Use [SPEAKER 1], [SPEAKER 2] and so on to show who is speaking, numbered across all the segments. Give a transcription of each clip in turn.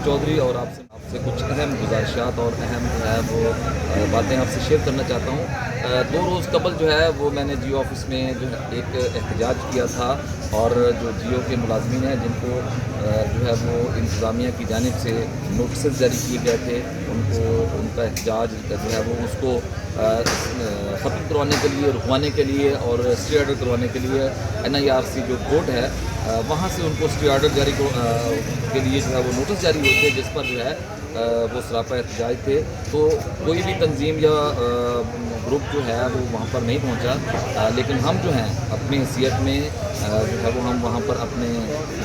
[SPEAKER 1] चौधरी और आपसे कुछ अहम गुजारिशात और अहम जो है वो बातें आपसे शेयर करना चाहता हूँ। 2 रोज़ कबल जो है वो मैंने जियो ऑफिस में जो है एक एहतजाज किया था और जो जियो के मुलाजमीन हैं जिनको जो है वो इंतज़ामिया की जानिब से नोटिस जारी किए गए थे, उनको उनका एहतजाज जो है वो उसको ख़त्म करवाने के लिए, रुकवाने के लिए और स्टे ऑर्डर करवाने के लिए NIRC जो कोर्ट है वहाँ से उनको स्टे ऑर्डर जारी के लिए जो है वो नोटिस जारी हुए थे, जिस पर जो है वो सरापा एहतजाज थे। तो कोई भी तंजीम या ग्रुप जो है वो वहाँ पर नहीं पहुँचा, लेकिन हम जो हैं अपनी हैसियत में जो है वो हम वहाँ पर अपने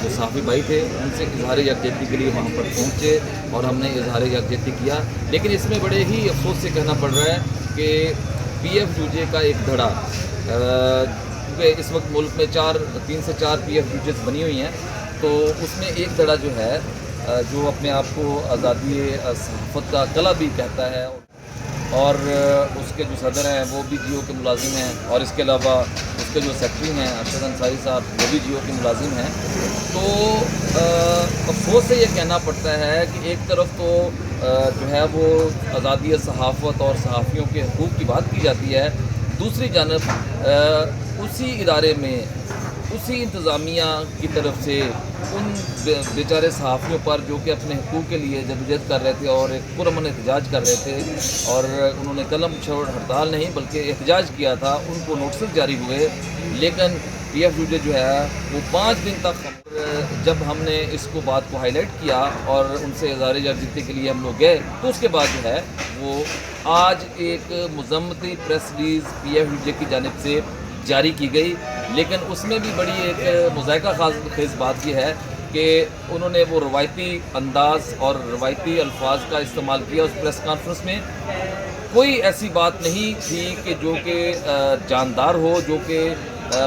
[SPEAKER 1] जो सहाफ़ी भाई थे उनसे इजहार यकजहती के लिए वहाँ पर पहुँचे और हमने इजहार यकजहती किया। लेकिन इसमें बड़े ही अफसोस से कहना पड़ रहा है कि PFUJ का एक धड़ा, क्योंकि इस वक्त मुल्क में 3 से 4 PFUJs बनी हुई हैं, तो उसमें एक धड़ा जो है जो अपने आप को आज़ादी सहाफ़त का कला भी कहता है और उसके जो सदर हैं वो भी जियो के मुलाजिम हैं और इसके अलावा उसके जो सेक्रेटरी हैं अरशद अंसारी साहब वो भी जियो के मुलाजिम हैं। तो अफसोस से ये कहना पड़ता है कि एक तरफ तो जो है वो आज़ादी सहाफ़त और सहाफ़ियों के हकूक़ की बात की जाती है, दूसरी जानब उसी इदारे में उसी इंतज़ामिया की तरफ से उन बेचारे सहाफ़ियों पर जो कि अपने हकूक़ के लिए जदोजहद कर रहे थे और एक पुरअमन एहतजाज कर रहे थे और उन्होंने कलम छोड़ हड़ताल नहीं बल्कि एहतजाज किया था, उनको नोटिस जारी हुए। लेकिन PFUJ जो है वो 5 दिन तक जब हमने इसको बात को हाईलाइट किया और उनसे इज़हार यकजहती के लिए हम लोग गए, तो उसके बाद जो है वो आज एक मज़म्मती प्रेस रिलीज़ PFUJ की जानिब से जारी की गई। लेकिन उसमें भी बड़ी एक मुज़ायका ख़ेज़ बात यह है कि उन्होंने वो रवायती अंदाज़ और रवायती अल्फाज का इस्तेमाल किया उस प्रेस कॉन्फ्रेंस में। कोई ऐसी बात नहीं थी कि जो कि जानदार हो, जो कि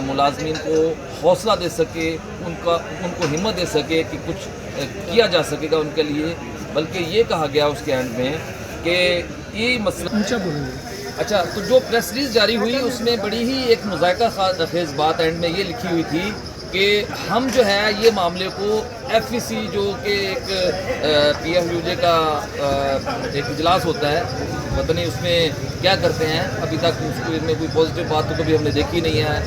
[SPEAKER 1] मुलाजमीन को हौसला दे सके, उनको हिम्मत दे सके कि कुछ किया जा सकेगा उनके लिए, बल्कि ये कहा गया उसके एंड में कि ये मसला अच्छा। तो जो प्रेस रिलीज़ जारी हुई उसमें बड़ी ही एक मुज़ायका ख़ेज़ बात एंड में ये लिखी हुई थी कि हम जो है ये मामले को FEC जो कि एक PFUJ का एक इजलास होता है, पता नहीं उसमें क्या करते हैं, अभी तक उसको इनमें कोई पॉजिटिव बात तो कभी हमने देखी नहीं है।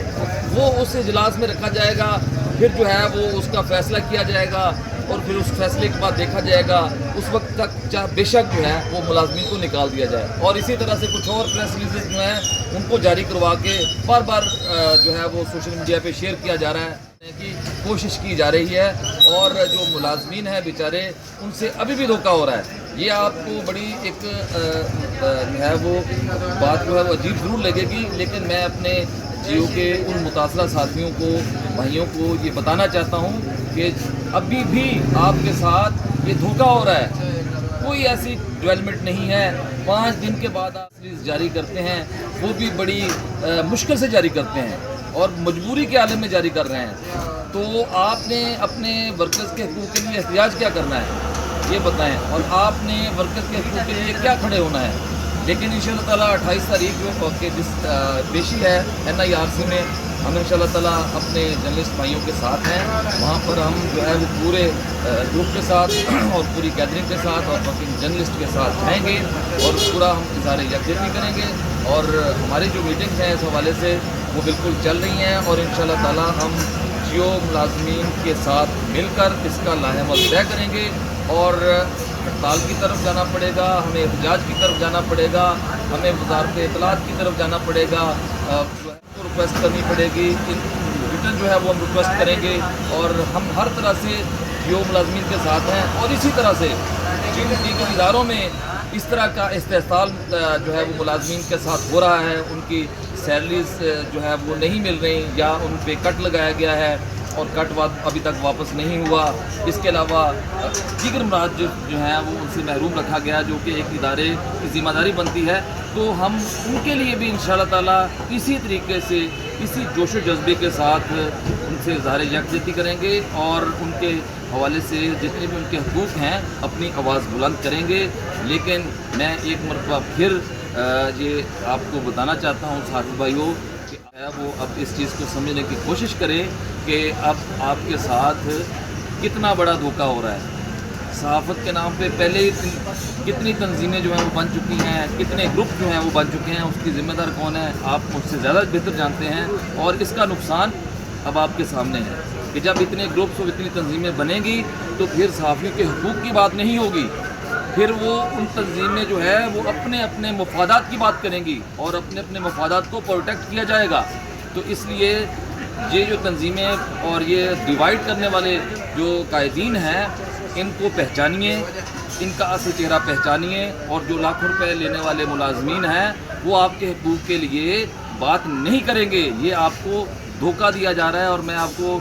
[SPEAKER 1] वो उस इजलास में रखा जाएगा, फिर जो है वो उसका फ़ैसला किया जाएगा और फिर उस फैसले के बाद देखा जाएगा उस वक्त तक चाहे बेशक जो है वो मुलाजमीन को निकाल दिया जाए। और इसी तरह से कुछ और प्रेस रिलीज़ जो हैं उनको जारी करवा के बार बार जो है वो सोशल मीडिया पे शेयर किया जा रहा है कि कोशिश की जा रही है और जो मुलाजमीन हैं बेचारे उनसे अभी भी धोखा हो रहा है। ये आपको बड़ी एक जो है वो बात जो है वो अजीब ज़रूर लगेगी, लेकिन मैं अपने जियो के उन मुतासरा साथियों को, भाइयों को ये बताना चाहता हूँ कि अभी भी आपके साथ ये धोखा हो रहा है। कोई ऐसी डेवलपमेंट नहीं है। 5 दिन के बाद आप रिलीज़ जारी करते हैं, वो भी बड़ी मुश्किल से जारी करते हैं और मजबूरी के आलम में जारी कर रहे हैं। तो आपने अपने वर्कर्स के हकूक़ के लिए एहतजाज क्या करना है ये बताएं, और आपने वर्कर्स के हकूक़ के लिए क्या खड़े होना है। लेकिन इंशाअल्लाह ताला 28 तारीख जो के जिस पेशी है NIRC में, हम इंशाअल्लाह ताला अपने जर्नलिस्ट भाइयों के साथ हैं। वहाँ पर हम जो है वो पूरे ग्रुप के साथ और पूरी गैदरिंग के साथ और बाकी जर्नलिस्ट के साथ जाएंगे और पूरा हम इज़हार यकजहती करेंगे। और हमारी जो मीटिंग्स हैं इस हवाले से वो बिल्कुल चल रही हैं और इंशाअल्लाह ताला हम जियो मुलाजमीन के साथ मिलकर इसका लाहेमल तय करेंगे और हड़ताल की तरफ जाना पड़ेगा, हमें एहतजाज की तरफ जाना पड़ेगा, हमें वज़ारत इत्तलात की तरफ जाना पड़ेगा, रिक्वेस्ट करनी पड़ेगी, रिटर्न जो है वो हम रिक्वेस्ट करेंगे और हम हर तरह से जियो मुलाजमीन के साथ हैं। और इसी तरह से जिन दीगर इदारों में इस तरह का इस्तेहसाल जो है वो मुलाजमीन के साथ हो रहा है, उनकी सैलरीज जो है वो नहीं मिल रही या उन पे कट लगाया गया है और कट अभी तक वापस नहीं हुआ। इसके अलावा दीगर मराज जो हैं वो उनसे महरूम रखा गया, जो कि एक इदारे की ज़िम्मेदारी बनती है। तो हम उनके लिए भी इंशाअल्लाह ताला इसी तरीके से, इसी जोश व जज्बे के साथ उनसे इज़हार यकजहती करेंगे और उनके हवाले से जितने भी उनके हकूक़ हैं अपनी आवाज़ बुलंद करेंगे। लेकिन मैं एक मरतबा फिर ये आपको बताना चाहता हूँ साथी भाइयों कि वो अब इस चीज़ को समझने की कोशिश करें कि अब आपके साथ कितना बड़ा धोखा हो रहा है। सहाफ़त के नाम पे पहले ही कितनी तंजीमें जो हैं वो बन चुकी हैं, कितने ग्रुप जो हैं वो बन चुके हैं, उसकी ज़िम्मेदार कौन है आप मुझसे ज़्यादा बेहतर जानते हैं। और इसका नुकसान अब आपके सामने है कि जब इतने ग्रुप्स और इतनी तंजीमें बनेंगी तो फिर सहाफ़ियों के हुकूक़ की बात नहीं होगी, फिर वो उन तंजीमें जो है वो अपने अपने मफादात की बात करेंगी और अपने अपने मफादात को प्रोटेक्ट किया जाएगा। तो इसलिए ये जो तंजीमें और ये डिवाइड करने वाले जो कायदीन हैं इनको पहचानिए, इनका असली चेहरा पहचानिए, और जो लाखों रुपए लेने वाले मुलाजमीन हैं वो आपके हुकूक़ के लिए बात नहीं करेंगे। ये आपको धोखा दिया जा रहा है और मैं आपको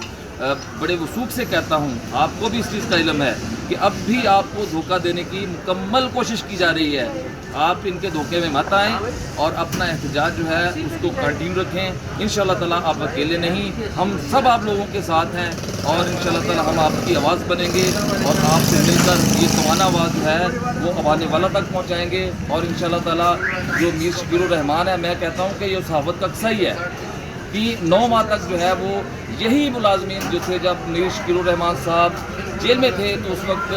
[SPEAKER 1] बड़े वसूख से कहता हूँ, आपको भी इस चीज़ का इल्म है कि अब भी आपको धोखा देने की मुकम्मल कोशिश की जा रही है। आप इनके धोखे में मत आएँ और अपना एहतजाज जो है उसको कंटिन्यू रखें। इंशाअल्लाह ताला आप अकेले नहीं, हम सब आप लोगों के साथ हैं और इंशाअल्लाह ताला हम आपकी आवाज़ बनेंगे और आपसे मिलकर ये तवाना आवाज़ जो है वो आवाने वाला तक पहुँचाएँगे। और इंशाअल्लाह ताला जो मीर शकीरुर रहमान है, मैं कहता हूँ कि ये सहाफ़त का किस्सा ही है कि 9 माह तक जो है वो यही मुलाजमीन जो थे, जब मीर शकीरुर रहमान साहब जेल में थे तो उस वक्त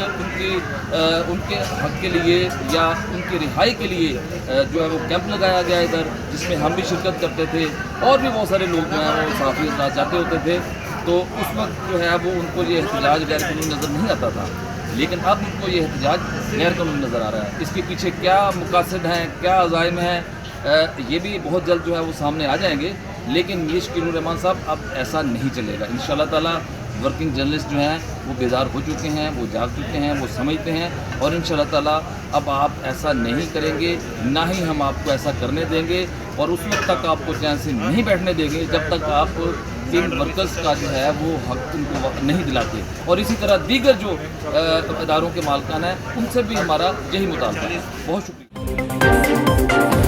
[SPEAKER 1] उनके हक़ के लिए या उनकी रिहाई के लिए जो है वो कैंप लगाया गया इधर, जिसमें हम भी शिरकत करते थे और भी बहुत सारे लोग जो हैं वो सहाफ़ी हज़रात जाते होते थे। तो उस वक्त जो है वो उनको ये एहतजाज गैर कानूनी नज़र नहीं आता था, लेकिन अब उनको ये एहतजाज गैर कानूनी नज़र आ रहा है। इसके पीछे क्या मकासद हैं, क्या अज़ाइम हैं, ये भी बहुत जल्द जो है वो सामने आ जाएंगे। लेकिन मीर शकीरुर रहमान साहब अब ऐसा नहीं चलेगा इंशाअल्लाह ताला। वर्किंग जर्नलिस्ट जो हैं वो बेदार हो चुके हैं, वो जाग चुके हैं, वो समझते हैं और इंशाअल्लाह ताला अब आप ऐसा नहीं करेंगे, ना ही हम आपको ऐसा करने देंगे और उस वक्त तक आपको चैन से नहीं बैठने देंगे जब तक आप इन वर्कर्स का जो है वो हक़ उनको नहीं दिलाते। और इसी तरह दीगर जो इदारों के मालिकान हैं उनसे भी हमारा यही मुतालबा है। बहुत शुक्रिया।